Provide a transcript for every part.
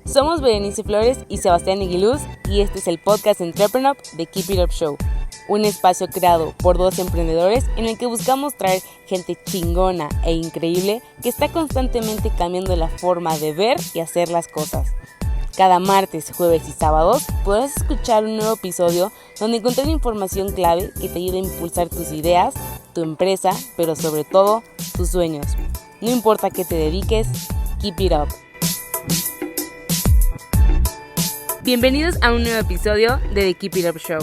Somos Berenice Flores y Sebastián Iguiluz y este es el podcast EntreprenUp de Keep It Up Show, un espacio creado por dos emprendedores en el que buscamos traer gente chingona e increíble que está constantemente cambiando la forma de ver y hacer las cosas. Cada martes, jueves y sábados podrás escuchar un nuevo episodio donde encontrar información clave que te ayude a impulsar tus ideas, tu empresa, pero sobre todo tus sueños. No importa qué te dediques, keep it up. Bienvenidos a un nuevo episodio de The Keep It Up Show.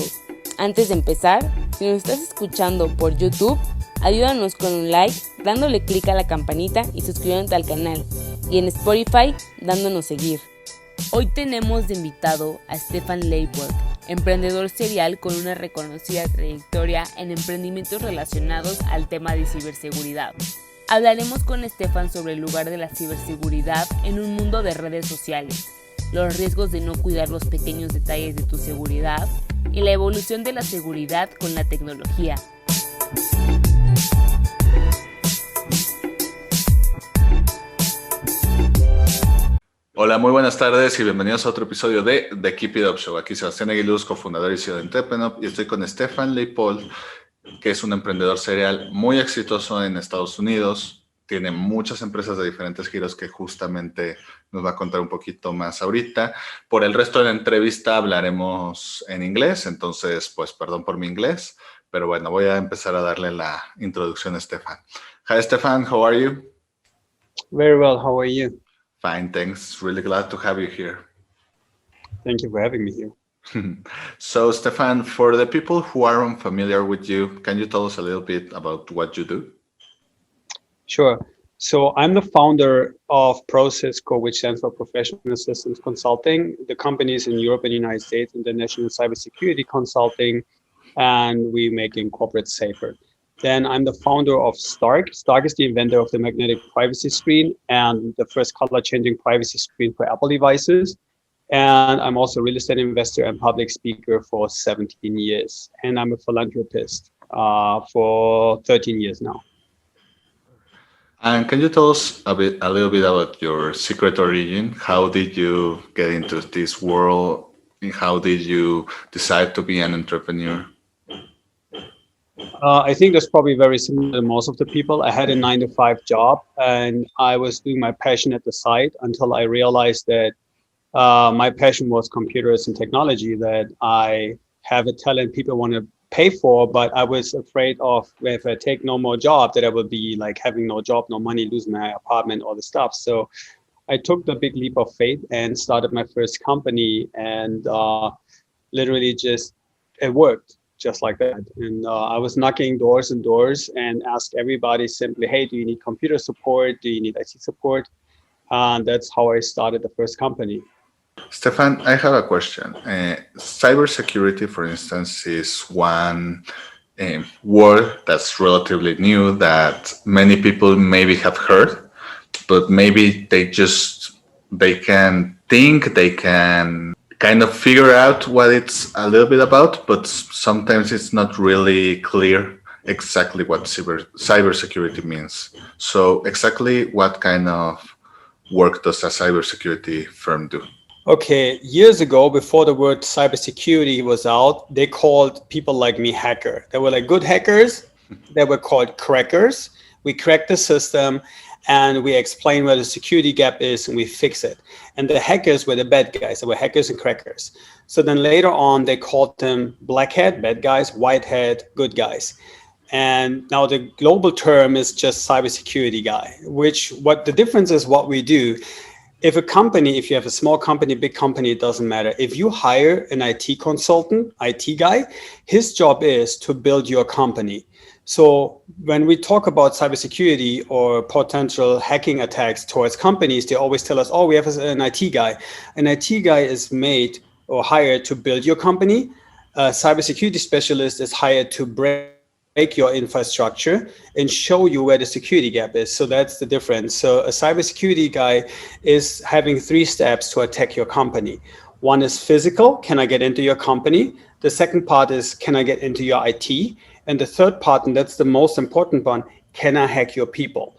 Antes de empezar, si nos estás escuchando por YouTube, ayúdanos con un like, dándole clic a la campanita y suscribiéndote al canal. Y en Spotify, dándonos seguir. Hoy tenemos de invitado a Stefan Leipold, emprendedor serial con una reconocida trayectoria en emprendimientos relacionados al tema de ciberseguridad. Hablaremos con Stefan sobre el lugar de la ciberseguridad en un mundo de redes sociales, los riesgos de no cuidar los pequeños detalles de tu seguridad y la evolución de la seguridad con la tecnología. Hola, muy buenas tardes y bienvenidos a otro episodio de The Keep It Up Show. Aquí Sebastián Iguiluz, cofundador y CEO de EntreprenUp, y estoy con Stefan Leipold, que es un emprendedor serial muy exitoso en Estados Unidos. Tiene muchas empresas de diferentes giros que justamente nos va a contar un poquito más ahorita. Por el resto de la entrevista hablaremos en inglés, entonces pues perdón por mi inglés, pero bueno, voy a empezar a darle la introducción a Stefan. Hi Stefan, how are you? Very well, how are you? Fine, thanks. Really glad to have you here. Thank you for having me here. So Stefan, for the people who are unfamiliar with you, can you tell us a little bit about what you do? Sure. So I'm the founder of ProcessCode, which stands for Professional Systems Consulting. The company is in Europe and the United States, international cybersecurity consulting, and we making corporate safer. Then I'm the founder of Stark. Stark is the inventor of the magnetic privacy screen and the first color-changing privacy screen for Apple devices. And I'm also a real estate investor and public speaker for 17 years. And I'm a philanthropist for 13 years now. And can you tell us a little bit about your secret origin? How did you get into this world? How did you decide to be an entrepreneur? I think that's probably very similar to most of the people. I had a 9-to-5 job and I was doing my passion at the side until I realized that my passion was computers and technology, that I have a talent people want to pay for, but I was afraid of if I take no more job that I would be like having no job, no money, losing my apartment, all the stuff. So I took the big leap of faith and started my first company, and literally just it worked just like that. And I was knocking doors and doors and asked everybody simply, hey, do you need computer support? Do you need IT support? And that's how I started the first company. Stefan, I have a question. Cybersecurity, for instance, is one word that's relatively new that many people maybe have heard, but maybe they can think, they can kind of figure out what it's a little bit about, but sometimes it's not really clear exactly what cybersecurity means. So exactly what kind of work does a cybersecurity firm do? Okay, years ago, before the word cybersecurity was out, they called people like me hacker. They were like good hackers. They were called crackers. We cracked the system and we explain where the security gap is and we fix it. And the hackers were the bad guys. They were hackers and crackers. So then later on, they called them black hat, bad guys, white hat, good guys. And now the global term is just cybersecurity guy, what the difference is what we do. If you have a small company, big company, it doesn't matter. If you hire an IT consultant, IT guy, his job is to build your company. So when we talk about cybersecurity or potential hacking attacks towards companies, they always tell us, oh, we have an IT guy. An IT guy is made or hired to build your company. A cybersecurity specialist is hired to break your infrastructure and show you where the security gap is. So that's the difference. So a cybersecurity guy is having 3 steps to attack your company. One is physical. Can I get into your company? The second part is, can I get into your IT? And the third part, and that's the most important one, can I hack your people?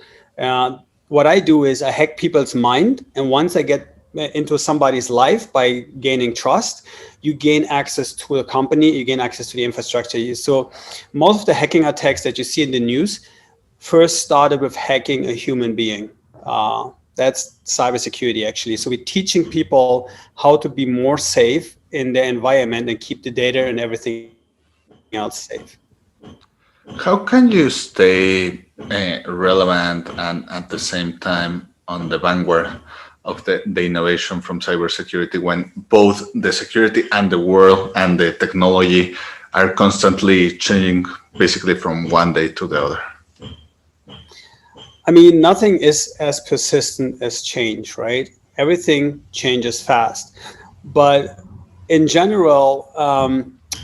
What I do is I hack people's mind. And once I get into somebody's life by gaining trust, you gain access to the company, you gain access to the infrastructure. So most of the hacking attacks that you see in the news first started with hacking a human being. That's cybersecurity, actually. So we're teaching people how to be more safe in their environment and keep the data and everything else safe. How can you stay relevant and at the same time on the vanguard of the innovation from cybersecurity when both the security and the world and the technology are constantly changing basically from one day to the other? I mean, nothing is as persistent as change, right? Everything changes fast. But in general,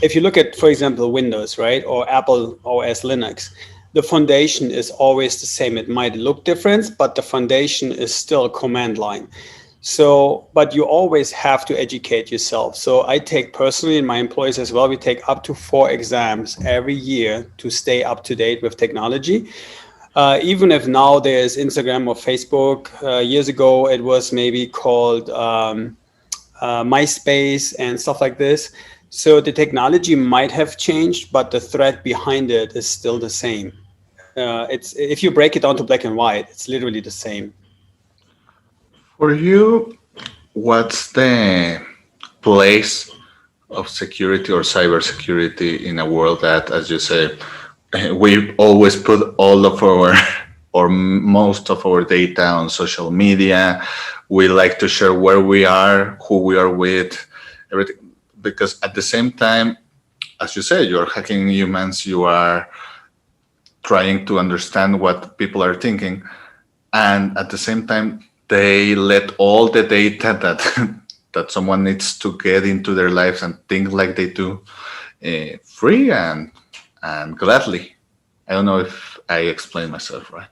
if you look at, for example, Windows, right, or Apple OS Linux, the foundation is always the same. It might look different, but the foundation is still command line. So, but you always have to educate yourself. So I take personally, and my employees as well, we take up to 4 exams every year to stay up to date with technology. Even if now there's Instagram or Facebook, years ago it was maybe called MySpace and stuff like this. So the technology might have changed, but the threat behind it is still the same. It's if you break it down to black and white, it's literally the same. For you, what's the place of security or cybersecurity in a world that, as you say, we always put all of our or most of our data on social media. We like to share where we are, who we are with, everything. Because at the same time, as you say, you're hacking humans, you are trying to understand what people are thinking. And at the same time, they let all the data that that someone needs to get into their lives and think like they do free and gladly. I don't know if I explain myself right.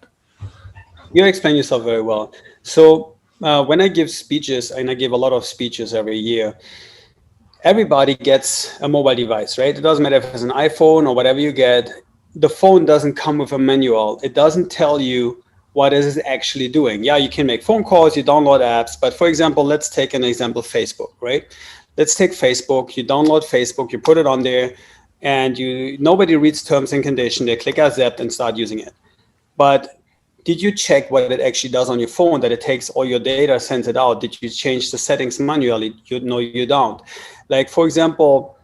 You explain yourself very well. So when I give speeches, and I give a lot of speeches every year, everybody gets a mobile device, right? It doesn't matter if it's an iPhone or whatever you get. The phone doesn't come with a manual. It doesn't tell you what it is actually doing. Yeah, you can make phone calls, you download apps, but for example, let's take an example, Facebook, right? Let's take Facebook. You download Facebook, you put it on there, and nobody reads terms and conditions. They click accept and start using it. But did you check what it actually does on your phone, that it takes all your data, sends it out? Did you change the settings manually? No, you don't. Like, for example,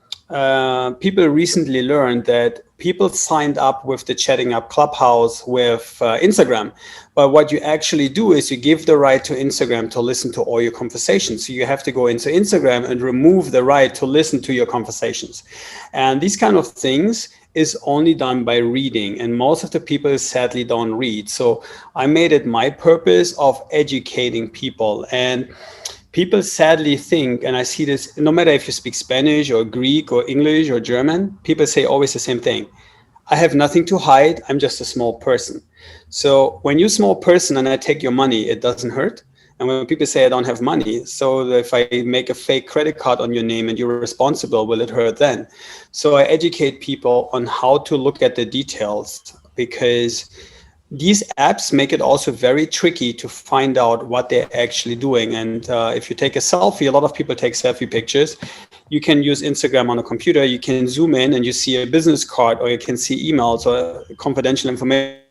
people recently learned that people signed up with the chatting app Clubhouse with Instagram. But what you actually do is you give the right to Instagram to listen to all your conversations. So you have to go into Instagram and remove the right to listen to your conversations. And these kind of things is only done by reading. And most of the people sadly don't read. So I made it my purpose of educating people. And people sadly think, and I see this no matter if you speak Spanish or Greek or English or German, people say always the same thing. I have nothing to hide. I'm just a small person. So when you're a small person and I take your money, it doesn't hurt. And when people say I don't have money, so if I make a fake credit card on your name and you're responsible, will it hurt then? So I educate people on how to look at the details, because these apps make it also very tricky to find out what they're actually doing. And if you take a selfie, a lot of people take selfie pictures. You can use Instagram on a computer. You can zoom in and you see a business card, or you can see emails or confidential information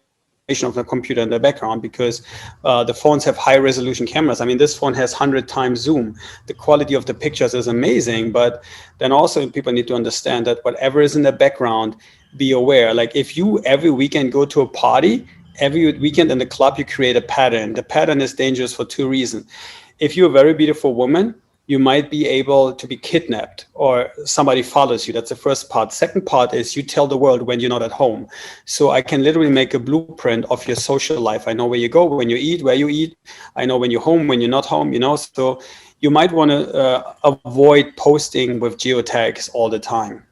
of the computer in the background, because the phones have high resolution cameras. I mean, this phone has 100 times zoom. The quality of the pictures is amazing, but then also people need to understand that whatever is in the background, be aware. Like if you every weekend go to a party, every weekend in the club, you create a pattern. The pattern is dangerous for 2 reasons. If you're a very beautiful woman, you might be able to be kidnapped or somebody follows you. That's the first part. Second part is you tell the world when you're not at home. So I can literally make a blueprint of your social life. I know where you go, when you eat, where you eat. I know when you're home, when you're not home, So you might want to avoid posting with geotags all the time.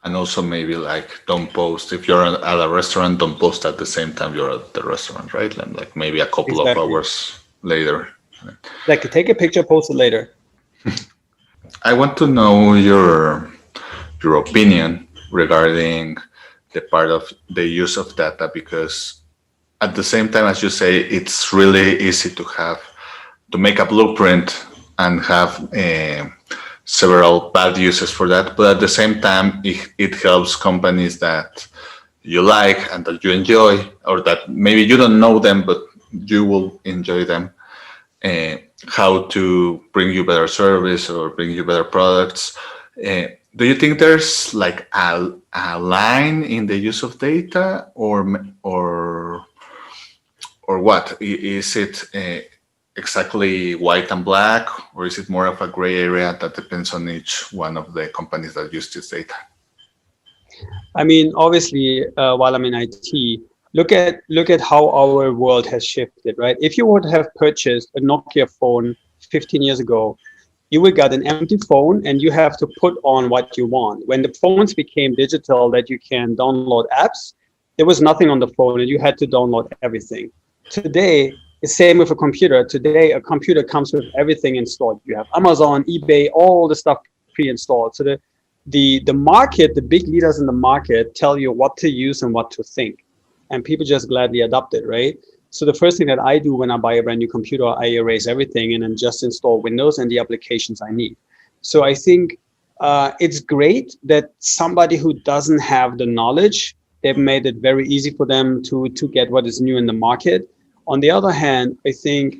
And also maybe like don't post, if you're at a restaurant, don't post at the same time you're at the restaurant, right? And like maybe a couple of hours later. Like take a picture, post it later. I want to know your opinion regarding the part of the use of data, because at the same time, as you say, it's really easy to make a blueprint and have several bad uses for that. But at the same time, it helps companies that you like and that you enjoy, or that maybe you don't know them, but you will enjoy them, how to bring you better service or bring you better products. Do you think there's like a line in the use of data, or what? Is it exactly white and black, or is it more of a gray area that depends on each one of the companies that use this data? I mean, obviously, while I'm in IT, look at how our world has shifted, right? If you would have purchased a Nokia phone 15 years ago, you would get an empty phone and you have to put on what you want. When the phones became digital, that you can download apps, there was nothing on the phone and you had to download everything. Today, the same with a computer. Today, a computer comes with everything installed. You have Amazon, eBay, all the stuff pre-installed. So the market, the big leaders in the market tell you what to use and what to think. And people just gladly adopt it, right? So the first thing that I do when I buy a brand new computer, I erase everything and then just install Windows and the applications I need. So I think it's great that somebody who doesn't have the knowledge, they've made it very easy for them to get what is new in the market. On the other hand, I think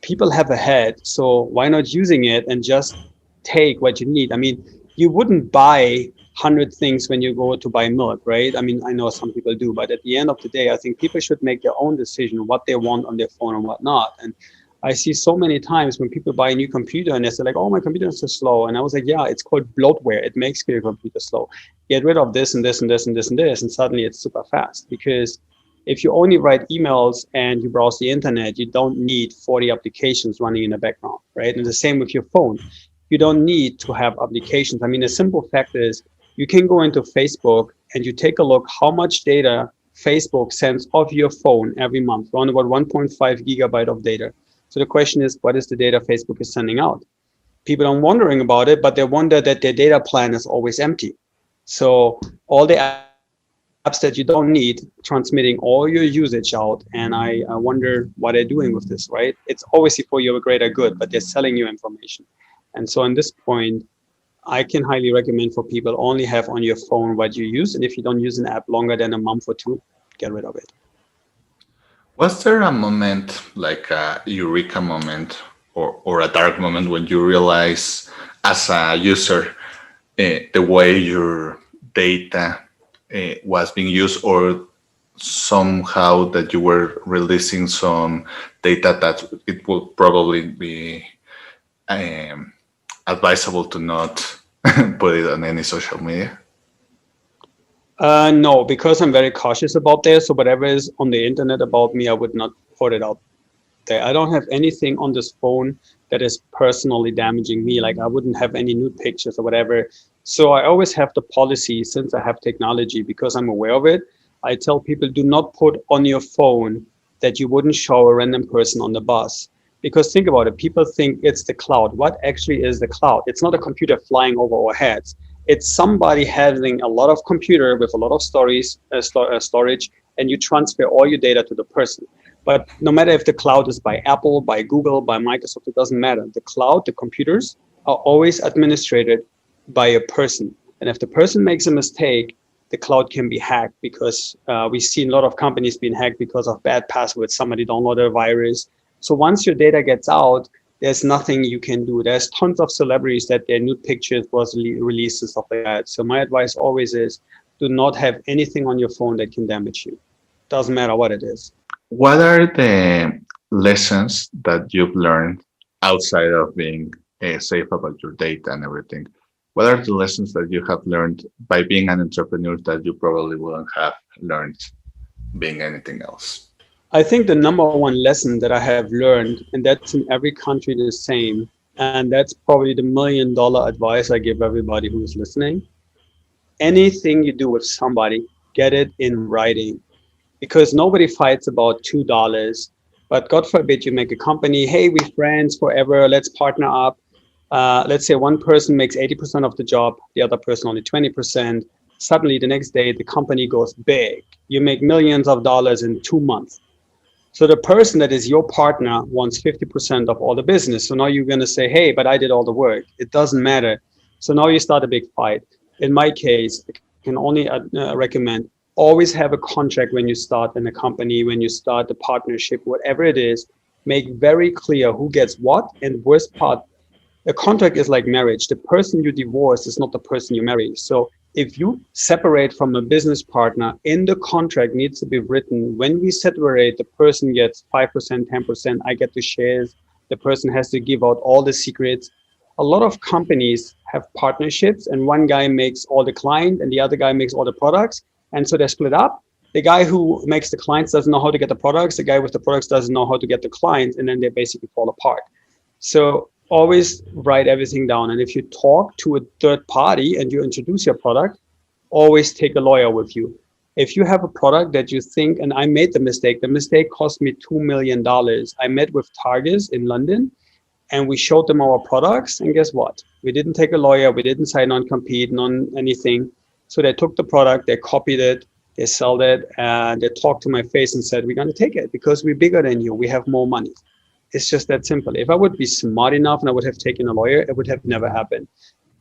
people have a head, so why not using it and just take what you need? I mean, you wouldn't buy 100 things when you go to buy milk, right? I mean, I know some people do, but at the end of the day, I think people should make their own decision what they want on their phone and what not. And I see so many times when people buy a new computer and they say like, oh, my computer is so slow. And I was like, yeah, it's called bloatware. It makes your computer slow. Get rid of this and this and this and this and this, and suddenly it's super fast. Because if you only write emails and you browse the internet, you don't need 40 applications running in the background, right? And the same with your phone. You don't need to have applications. I mean, the simple fact is you can go into Facebook and you take a look how much data Facebook sends off your phone every month, around about 1.5 gigabyte of data. So the question is, what is the data Facebook is sending out? People are wondering about it, but they wonder that their data plan is always empty. So all the apps that you don't need, transmitting all your usage out. And I wonder what they're doing with this, right? It's obviously for your greater good, but they're selling you information. And so at this point, I can highly recommend for people only have on your phone what you use. And if you don't use an app longer than a month or two, get rid of it. Was there a moment, like a eureka moment or a dark moment, when you realize as a user the way your data was being used, or somehow that you were releasing some data that it would probably be advisable to not put it on any social media? No, because I'm very cautious about this. So whatever is on the internet about me, I would not put it out there. I don't have anything on this phone that is personally damaging me. Like I wouldn't have any nude pictures or whatever. So I always have the policy, since I have technology, because I'm aware of it. I tell people, do not put on your phone that you wouldn't show a random person on the bus. Because think about it, people think it's the cloud. What actually is the cloud? It's not a computer flying over our heads. It's somebody having a lot of computer with a lot of storage, and you transfer all your data to the person. But no matter if the cloud is by Apple, by Google, by Microsoft, it doesn't matter. The cloud, the computers are always administrated by a person. And if the person makes a mistake, the cloud can be hacked, because we've seen a lot of companies being hacked because of bad passwords. Somebody downloaded a virus. So once your data gets out, there's nothing you can do. There's tons of celebrities that their nude pictures was released and stuff like that. So my advice always is, do not have anything on your phone that can damage you. Doesn't matter what it is. What are the lessons that you've learned outside of being safe about your data and everything? What are the lessons that you have learned by being an entrepreneur that you probably wouldn't have learned being anything else? I think the number one lesson that I have learned, and that's in every country the same, and that's probably the $1 million advice I give everybody who's listening. Anything you do with somebody, get it in writing, because nobody fights about $2. But God forbid you make a company, hey, we're friends forever, let's partner up. Let's say one person makes 80% of the job, the other person only 20%. Suddenly the next day, the company goes big. You make millions of dollars in 2 months. So the person that is your partner wants 50% of all the business. So now you're going to say, hey, but I did all the work. It doesn't matter. So now you start a big fight. In my case, I can only recommend always have a contract when you start in a company, when you start the partnership, whatever it is, make very clear who gets what. And worst part, a contract is like marriage. The person you divorce is not the person you marry. So if you separate from a business partner, in the contract needs to be written, when we separate, the person gets 5%, 10%, I get the shares, the person has to give out all the secrets. A lot of companies have partnerships and one guy makes all the client and the other guy makes all the products. And so they're split up. The guy who makes the clients doesn't know how to get the products. The guy with the products doesn't know how to get the clients. And then they basically fall apart. So always write everything down. And if you talk to a third party and you introduce your product, always take a lawyer with you. If you have a product that you think, and I made the mistake cost me $2 million. I met with Targets in London and we showed them our products. And guess what? We didn't take a lawyer. We didn't sign non-compete, anything. So they took the product, they copied it, they sold it, and they talked to my face and said, we're going to take it because we're bigger than you. We have more money. It's just that simple. If I would be smart enough and I would have taken a lawyer, it would have never happened.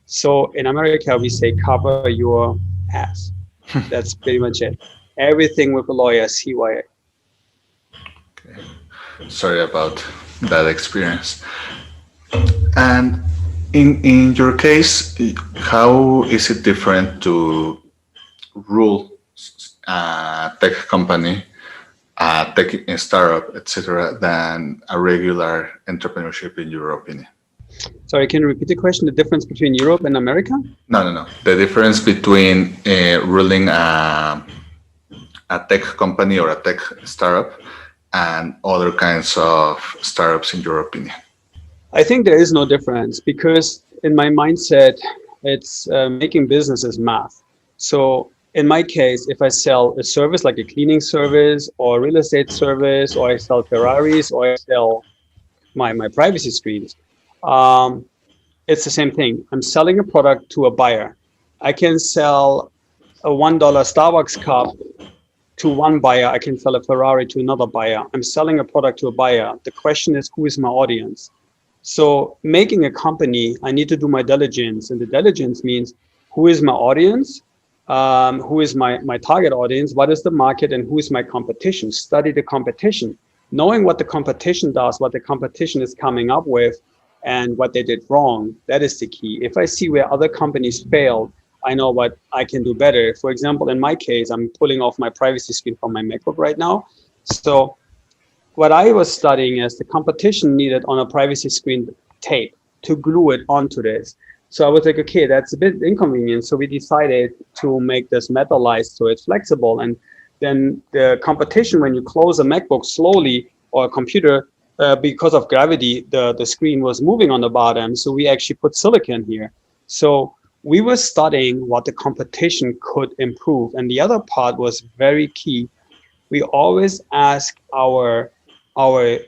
So in America, we say cover your ass. That's pretty much it. Everything with a lawyer, CYA. Okay. Sorry about that experience. And in your case, how is it different to rule a tech company, a tech startup, etc., than a regular entrepreneurship in your opinion? Sorry, can you repeat the question? The difference between Europe and America? No. The difference between ruling a tech company or a tech startup and other kinds of startups in your opinion? I think there is no difference because in my mindset, it's making business is math. So in my case, if I sell a service like a cleaning service or a real estate service, or I sell Ferraris, or I sell my privacy screens, it's the same thing. I'm selling a product to a buyer. I can sell a $1 Starbucks cup to one buyer. I can sell a Ferrari to another buyer. I'm selling a product to a buyer. The question is, who is my audience? So making a company, I need to do my diligence. And the diligence means who is my audience? Who is my target audience? What is the market? And who is my competition? Study the competition. Knowing what the competition does, what the competition is coming up with, and what they did wrong, that is the key. If I see where other companies failed, I know what I can do better. For example, in my case, I'm pulling off my privacy screen from my MacBook right now. So what I was studying is the competition needed on a privacy screen tape to glue it onto this. So I was like, okay, that's a bit inconvenient. So we decided to make this metallized so it's flexible. And then the competition, when you close a MacBook slowly or a computer, because of gravity, the screen was moving on the bottom. So we actually put silicon here. So we were studying what the competition could improve. And the other part was very key. We always ask our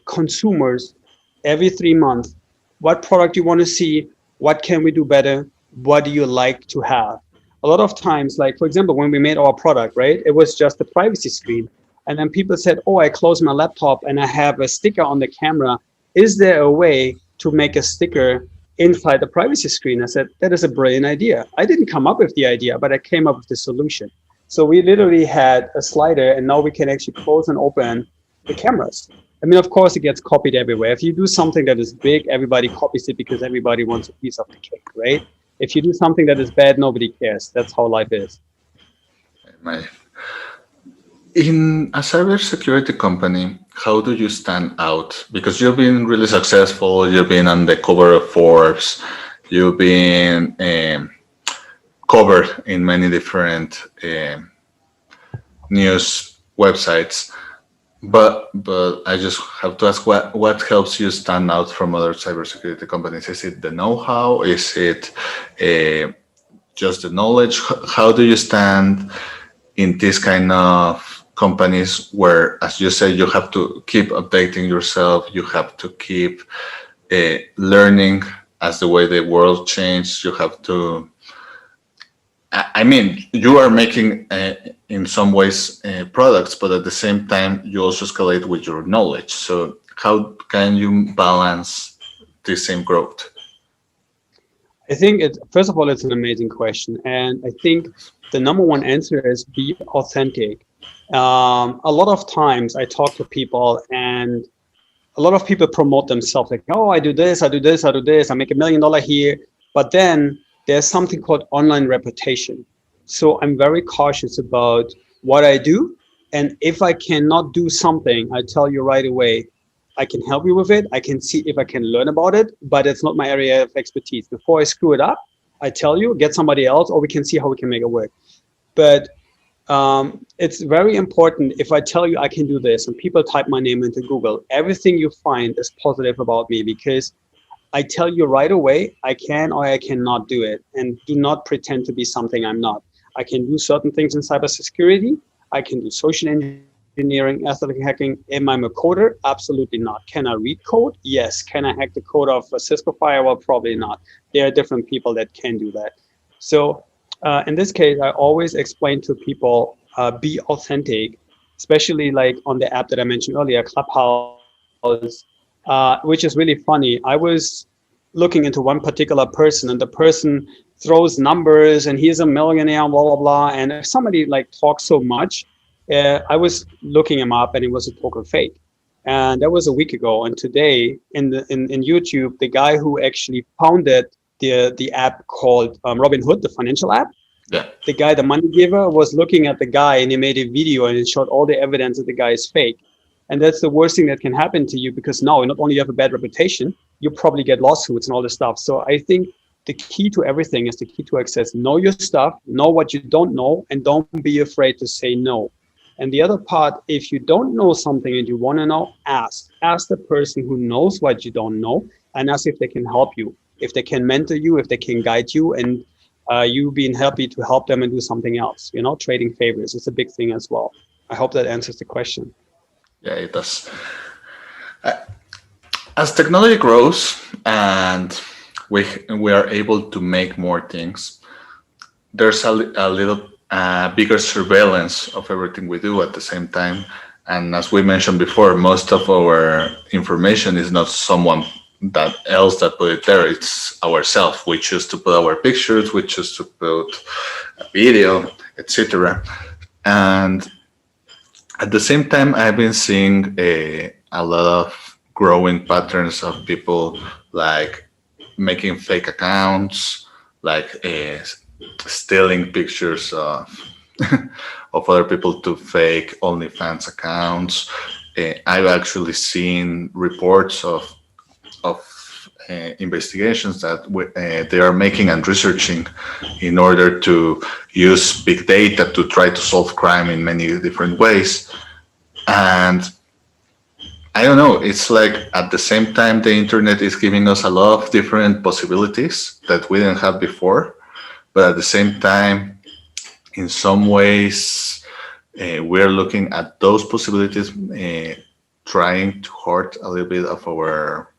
consumers every 3 months, what product you want to see, what can we do better, what do you like to have? A lot of times, like for example, when we made our product, right, it was just a privacy screen. And then people said, oh, I close my laptop and I have a sticker on the camera. Is there a way to make a sticker inside the privacy screen? I said, that is a brilliant idea. I didn't come up with the idea, but I came up with the solution. So we literally had a slider and now we can actually close and open the cameras. I mean, of course, it gets copied everywhere. If you do something that is big, everybody copies it because everybody wants a piece of the cake, right? If you do something that is bad, nobody cares. That's how life is. In a cybersecurity company, how do you stand out? Because you've been really successful. You've been on the cover of Forbes. You've been covered in many different news websites. But I just have to ask, what helps you stand out from other cybersecurity companies? Is it the know-how? Is it just the knowledge? How do you stand in this kind of companies where, as you say, you have to keep updating yourself, you have to keep learning as the way the world changed, you have to I mean, you are making in some ways products, but at the same time, you also escalate with your knowledge. So how can you balance the same growth? I think first of all, it's an amazing question. And I think the number one answer is be authentic. A lot of times I talk to people and a lot of people promote themselves like, oh, I do this, I do this, I do this, I make $1 million here. But then there's something called online reputation. So I'm very cautious about what I do. And if I cannot do something, I tell you right away, I can help you with it. I can see if I can learn about it, but it's not my area of expertise. Before I screw it up, I tell you, get somebody else, or we can see how we can make it work. But it's very important if I tell you I can do this and people type my name into Google, everything you find is positive about me because I tell you right away, I can or I cannot do it. And do not pretend to be something I'm not. I can do certain things in cybersecurity. I can do social engineering, ethical hacking. Am I a coder? Absolutely not. Can I read code? Yes. Can I hack the code of a Cisco firewall? Probably not. There are different people that can do that. So in this case, I always explain to people, be authentic, especially like on the app that I mentioned earlier, Clubhouse, which is really funny. I was looking into one particular person and the person throws numbers and he's a millionaire, blah, blah, blah. And if somebody like talks so much, I was looking him up and it was a total fake. And that was a week ago. And today in YouTube, the guy who actually founded the app called Robinhood, the financial app, Yeah. the guy, the money giver, was looking at the guy and he made a video and it showed all the evidence that the guy is fake. And that's the worst thing that can happen to you because now not only you have a bad reputation, you probably get lawsuits and all this stuff. So I think the key to everything is the key to access. Know your stuff, know what you don't know, and don't be afraid to say no. And the other part, if you don't know something and you want to know, ask. Ask the person who knows what you don't know and ask if they can help you, if they can mentor you, if they can guide you, and you being happy to help them and do something else. You know, trading favors is a big thing as well. I hope that answers the question. Yeah, it does. As technology grows and we are able to make more things, there's a little bigger surveillance of everything we do at the same time. And as we mentioned before, most of our information is not someone else that put it there. It's ourselves. We choose to put our pictures, we choose to put a video, etc. And at the same time, I've been seeing a lot of growing patterns of people like making fake accounts, like stealing pictures of of other people to fake OnlyFans accounts. I've actually seen reports of investigations that they are making and researching in order to use big data to try to solve crime in many different ways. And I don't know, it's like at the same time the internet is giving us a lot of different possibilities that we didn't have before, but at the same time, in some ways, we're looking at those possibilities, trying to hurt a little bit of our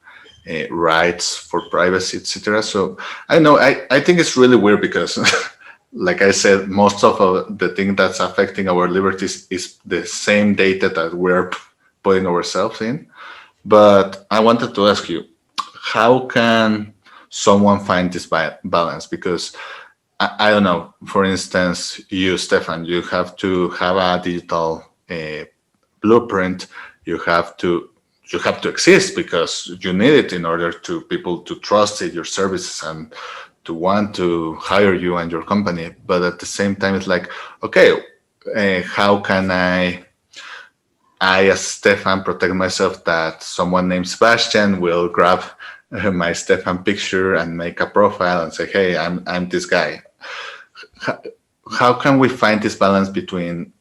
rights for privacy, etc. So I know, I think it's really weird because like I said, most of the thing that's affecting our liberties is the same data that we're putting ourselves in. But I wanted to ask you, how can someone find this balance? Because I don't know, for instance, you, Stefan, you have to have a digital blueprint. You have to exist because you need it in order to people to trust your services and to want to hire you and your company. But at the same time, it's like, okay, how can I as Stefan protect myself that someone named Sebastian will grab my Stefan picture and make a profile and say, hey, I'm this guy. How can we find this balance between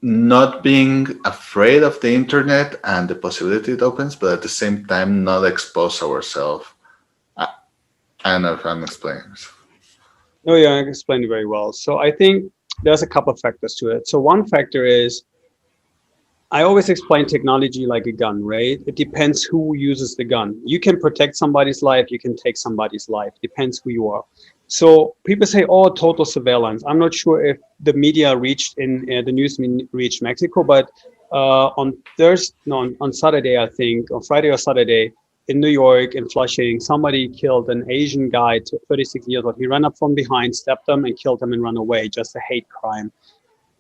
not being afraid of the internet and the possibility it opens, but at the same time not expose ourselves? I don't know if I'm explaining this. No, yeah, I explained it very well. So I think there's a couple of factors to it. So one factor is, I always explain technology like a gun, right? It depends who uses the gun. You can protect somebody's life, you can take somebody's life, depends who you are. So people say, "Oh, total surveillance." I'm not sure if the media reached the news reached Mexico, but on Thursday, no, on Saturday, I think, on Friday or Saturday, in New York, in Flushing, somebody killed an Asian guy, 36 years old. He ran up from behind, stepped him, and killed him and ran away. Just a hate crime.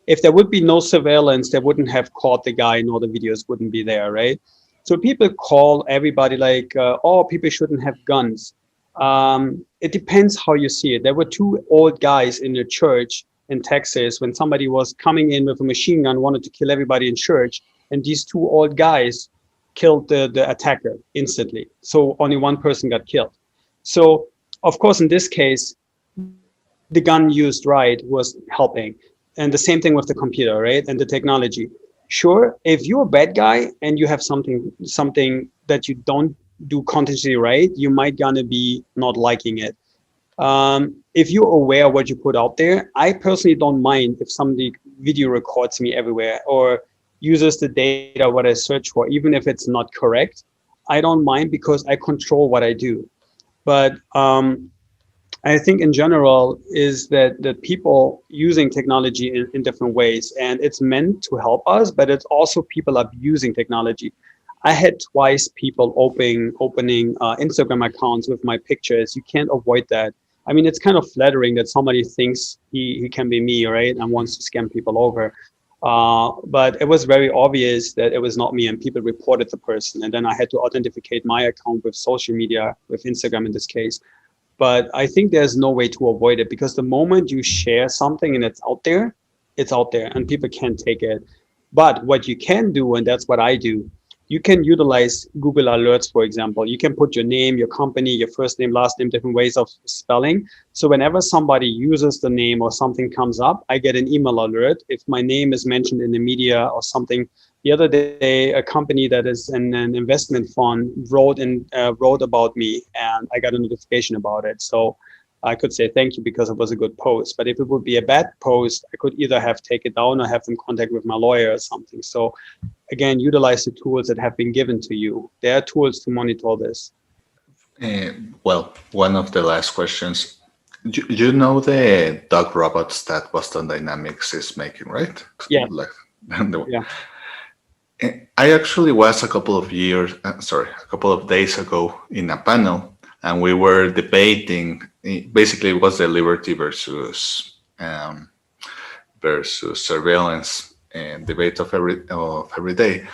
If there would be no surveillance, they wouldn't have caught the guy, nor the videos wouldn't be there, right? So people call everybody like, "Oh, people shouldn't have guns." It depends how you see it. There were two old guys in a church in Texas when somebody was coming in with a machine gun, wanted to kill everybody in church, and these two old guys killed the attacker instantly. So only one person got killed. So of course, in this case, the gun used right was helping. And the same thing with the computer, right? And the technology. Sure, if you're a bad guy and you have something that you don't do consciously right, you might gonna be not liking it. If you're aware of what you put out there, I personally don't mind if somebody video records me everywhere or uses the data what I search for, even if it's not correct. I don't mind because I control what I do. But I think in general is that people using technology in different ways, and it's meant to help us, but it's also people abusing technology. I had twice people opening Instagram accounts with my pictures. You can't avoid that. I mean, it's kind of flattering that somebody thinks he can be me, right, and wants to scam people over. But it was very obvious that it was not me, and people reported the person. And then I had to authenticate my account with social media, with Instagram in this case. But I think there's no way to avoid it, because the moment you share something and it's out there and people can't take it. But what you can do, and that's what I do, you can utilize Google Alerts, for example. You can put your name, your company, your first name, last name, different ways of spelling. So whenever somebody uses the name or something comes up, I get an email alert. If my name is mentioned in the media or something, the other day, a company that is in an investment fund wrote about me, and I got a notification about it. So I could say thank you because it was a good post. But if it would be a bad post, I could either have taken it down or have them contact with my lawyer or something. So again, utilize the tools that have been given to you. There are tools to monitor this. Well, one of the last questions. You know the dog robots that Boston Dynamics is making, right? Yeah. Yeah. I actually was a couple of days ago in a panel, and we were debating. Basically, it was the liberty versus surveillance and debate of every day.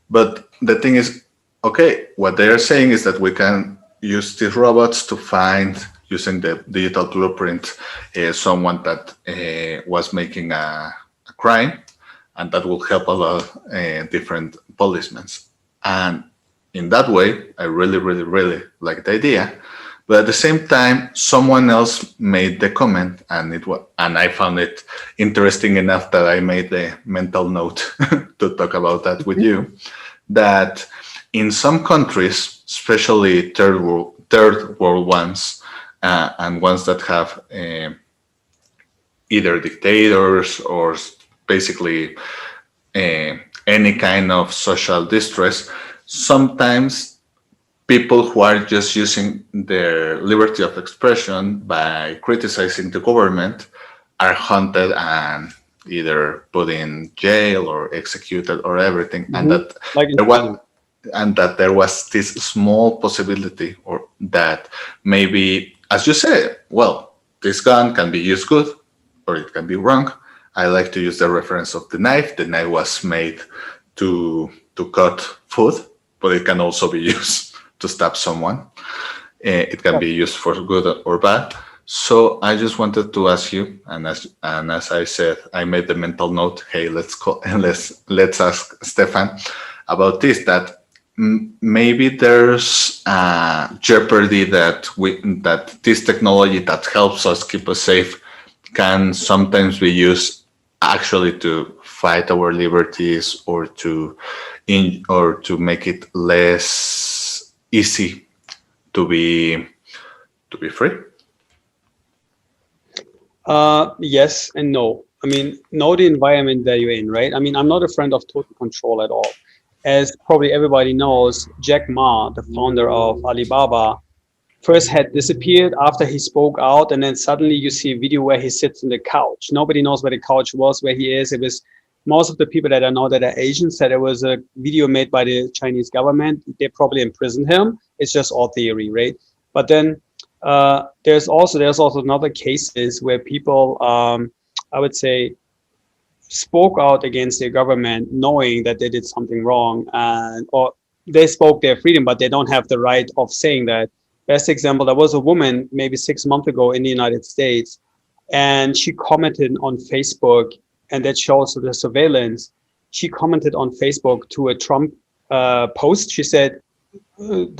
But the thing is, okay, what they are saying is that we can use these robots to find, using the digital blueprint, someone that was making a crime, and that will help a lot different policemen. And in that way, I really, really, really like the idea. But at the same time, someone else made the comment, and I found it interesting enough that I made the mental note to talk about that with you. That in some countries, especially third world ones, and ones that have either dictators or basically any kind of social distress, sometimes people who are just using their liberty of expression by criticizing the government are hunted and either put in jail or executed or everything. Mm-hmm. And that there was this small possibility, or that maybe, as you said, well, this gun can be used good or it can be wrong. I like to use the reference of the knife. The knife was made to cut food, but it can also be used to stab someone. It can be used for good or bad. So I just wanted to ask you, and as I said, I made the mental note. Hey, let's ask Stefan about this. That maybe there's a jeopardy that this technology that helps us keep us safe can sometimes be used actually to fight our liberties, or to make it less easy to be free. Yes and no. I mean, know the environment that you're in, right? I mean, I'm not a friend of total control at all. As probably everybody knows, Jack Ma, the founder of Alibaba, first had disappeared after he spoke out, and then suddenly you see a video where he sits on the couch. Nobody knows where the couch was, where he is. It was most of the people that I know that are Asian said it was a video made by the Chinese government. They probably imprisoned him. It's just all theory, right? But then there's also another cases where people, I would say, spoke out against their government, knowing that they did something wrong, or they spoke their freedom, but they don't have the right of saying that. Best example, there was a woman maybe 6 months ago in the United States, and she commented on Facebook, and that shows the surveillance. She commented on Facebook to a Trump post. She said,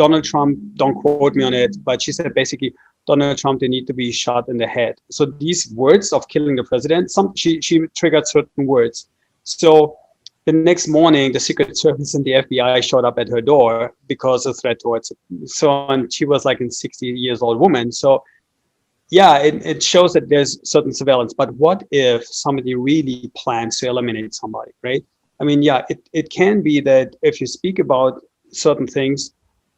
Donald Trump, don't quote me on it, but she said basically, Donald Trump, they need to be shot in the head. So these words of killing the president, she triggered certain words. So the next morning, the Secret Service and the FBI showed up at her door because of threat towards it. So, and she was like a 60 years old woman. So yeah, it shows that there's certain surveillance. But what if somebody really plans to eliminate somebody, right? I mean, yeah, it can be that if you speak about certain things,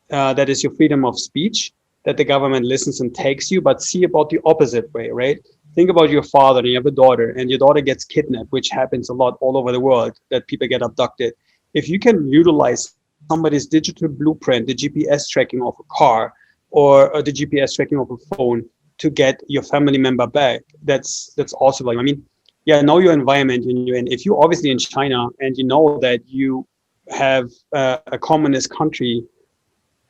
that is your freedom of speech, that the government listens and takes you, but see about the opposite way, right? Think about your father, and you have a daughter, and your daughter gets kidnapped, which happens a lot all over the world, that people get abducted. If you can utilize somebody's digital blueprint, the GPS tracking of a car, or the GPS tracking of a phone to get your family member back, that's also like, I mean, yeah, know your environment you're in. If you're obviously in China and you know that you have a communist country,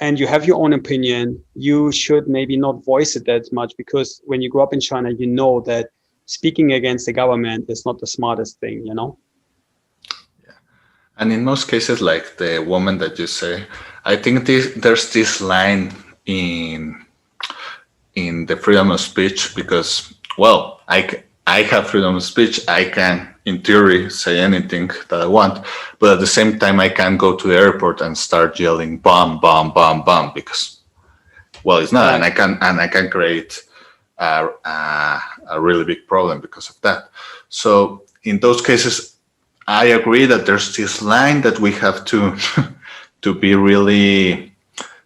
and you have your own opinion, you should maybe not voice it that much, because when you grow up in China, you know that speaking against the government is not the smartest thing, you know? Yeah. And in most cases, like the woman that you say, I think there's this line in the freedom of speech, because, well, I have freedom of speech. I can, in theory, say anything that I want, but at the same time, I can go to the airport and start yelling bomb, bomb, bomb, bomb, because, well, it's not, and I can create a really big problem because of that. So in those cases, I agree that there's this line that we have to to be really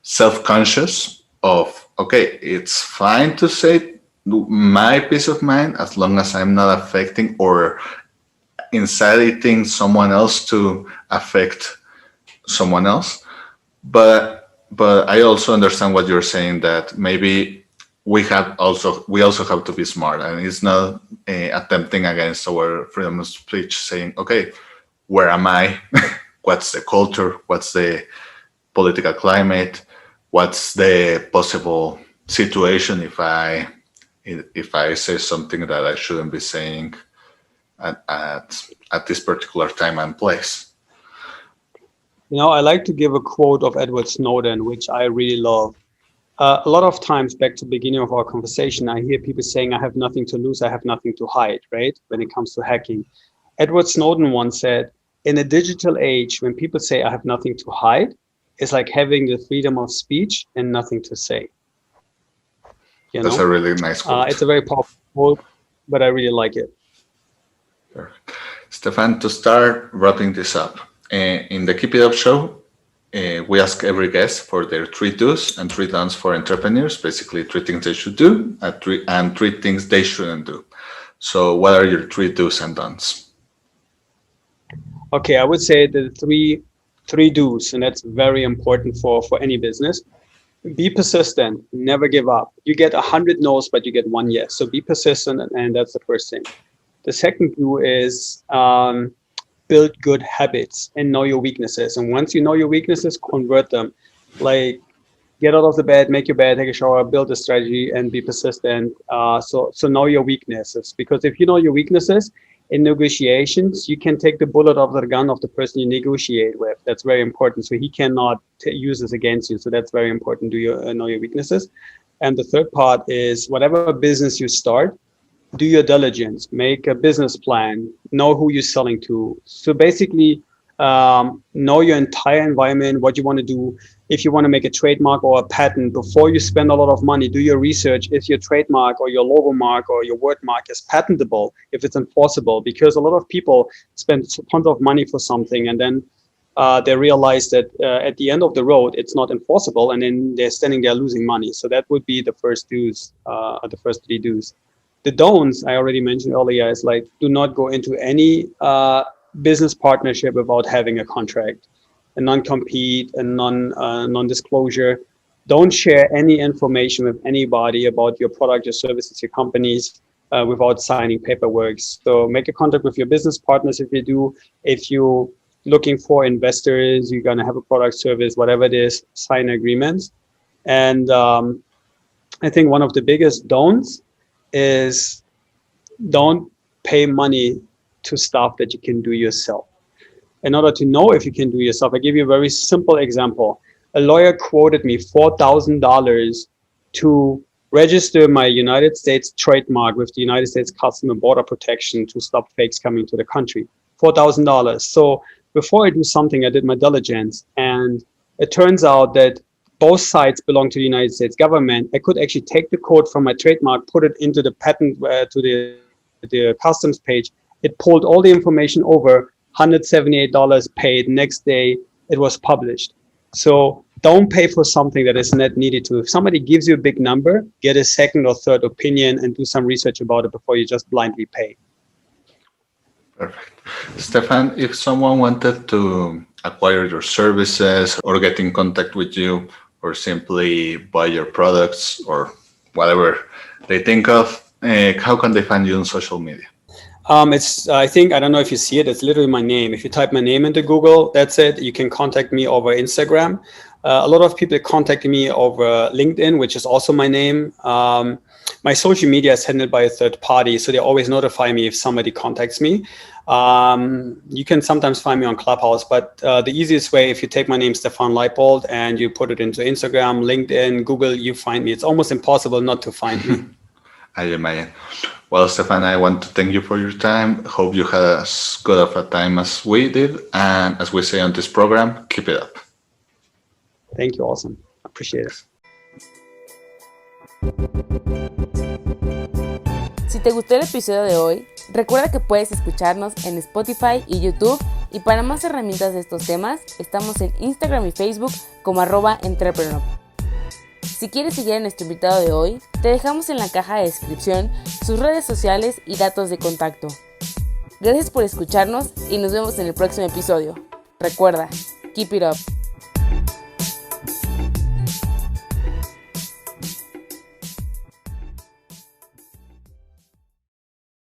self-conscious of. Okay, it's fine to say my peace of mind as long as I'm not affecting or inciting someone else to affect someone else. But I also understand what you're saying, that maybe we also have to be smart, and it's not attempting against our freedom of speech, saying, okay, where am I? What's the culture? What's the political climate? What's the possible situation if I say something that I shouldn't be saying at this particular time and place? You know, I like to give a quote of Edward Snowden, which I really love. A lot of times, back to the beginning of our conversation, I hear people saying, I have nothing to lose, I have nothing to hide, right? When it comes to hacking. Edward Snowden once said, in a digital age, when people say I have nothing to hide, it's like having the freedom of speech and nothing to say. That's a really nice quote. It's a very powerful quote, but I really like it. Perfect. Stefan, to start wrapping this up, in the Keep It Up show, we ask every guest for their 3 do's and 3 don'ts for entrepreneurs, basically 3 things they should do and 3 things they shouldn't do. So what are your 3 do's and don'ts? Okay, I would say the three do's, and that's very important for any business. Be persistent, never give up. You get 100 no's, but you get 1 yes. So be persistent, and that's the first thing. The second do is build good habits and know your weaknesses. And once you know your weaknesses, convert them. Like, get out of the bed, make your bed, take a shower, build a strategy, and be persistent. So know your weaknesses, because if you know your weaknesses in negotiations, you can take the bullet off the gun of the person you negotiate with. That's very important. So he cannot use this against you. So that's very important. Do you know your weaknesses? And the third part is, whatever business you start, do your diligence, make a business plan, know who you're selling to. So basically, know your entire environment, what you want to do. If you want to make a trademark or a patent, before you spend a lot of money, do your research if your trademark or your logo mark or your word mark is patentable, if it's enforceable, because a lot of people spend tons of money for something, and then they realize that at the end of the road, it's not enforceable, and then they're standing there losing money. So that would be the first do's, the first three do's. The don'ts I already mentioned earlier is like, do not go into any business partnership without having a contract, a non-compete, a non-disclosure. Don't share any information with anybody about your product, your services, your companies without signing paperwork. So make a contract with your business partners if you do. If you looking for investors, you're going to have a product, service, whatever it is, sign agreements. And I think one of the biggest don'ts is don't pay money to stuff that you can do yourself. In order to know if you can do yourself, I give you a very simple example. A lawyer quoted me $4,000 to register my United States trademark with the United States Customs and Border Protection to stop fakes coming to the country. $4,000. So before I do something, I did my diligence, and it turns out that both sites belong to the United States government. I could actually take the code from my trademark, put it into the patent to the customs page. It pulled all the information over, $178 paid. Next day, it was published. So don't pay for something that is not needed to. If somebody gives you a big number, get a second or third opinion and do some research about it before you just blindly pay. Perfect. Stefan, if someone wanted to acquire your services or get in contact with you or simply buy your products or whatever they think of, how can they find you on social media? I think, I don't know if you see it, it's literally my name. If you type my name into Google, that's it. You can contact me over Instagram. A lot of people contact me over LinkedIn, which is also my name. My social media is handled by a third party, so they always notify me if somebody contacts me. You can sometimes find me on Clubhouse, but the easiest way, if you take my name, Stefan Leipold, and you put it into Instagram, LinkedIn, Google, you find me. It's almost impossible not to find me. I imagine. Well, Stefan, I want to thank you for your time. Hope you had as good of a time as we did. And as we say on this program, keep it up. Thank you, awesome. Appreciate it. Si te gustó el episodio de hoy, recuerda que puedes escucharnos en Spotify y YouTube, y para más herramientas de estos temas, estamos en Instagram y Facebook como @EntreprenUp. Si quieres seguir a nuestro invitado de hoy, te dejamos en la caja de descripción sus redes sociales y datos de contacto. Gracias por escucharnos y nos vemos en el próximo episodio. Recuerda, keep it up.